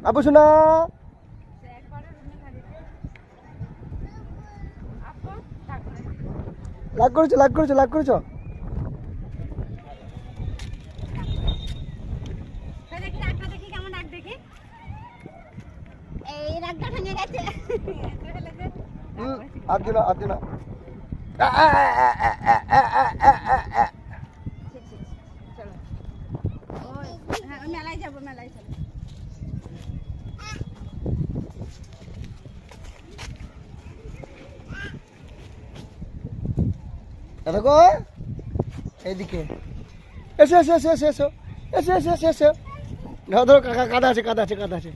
আপু শোনা লাগ করেছো লাগ করেছো লাগ করেছো আদিনা আদিনা মেলায় যাবো মেলায় যাবো দেখো এইদিকে এসো এসো এসো এসো এসো এসো এসো এসো ধরো কাদা আছে কাদা আছে কাদা আছে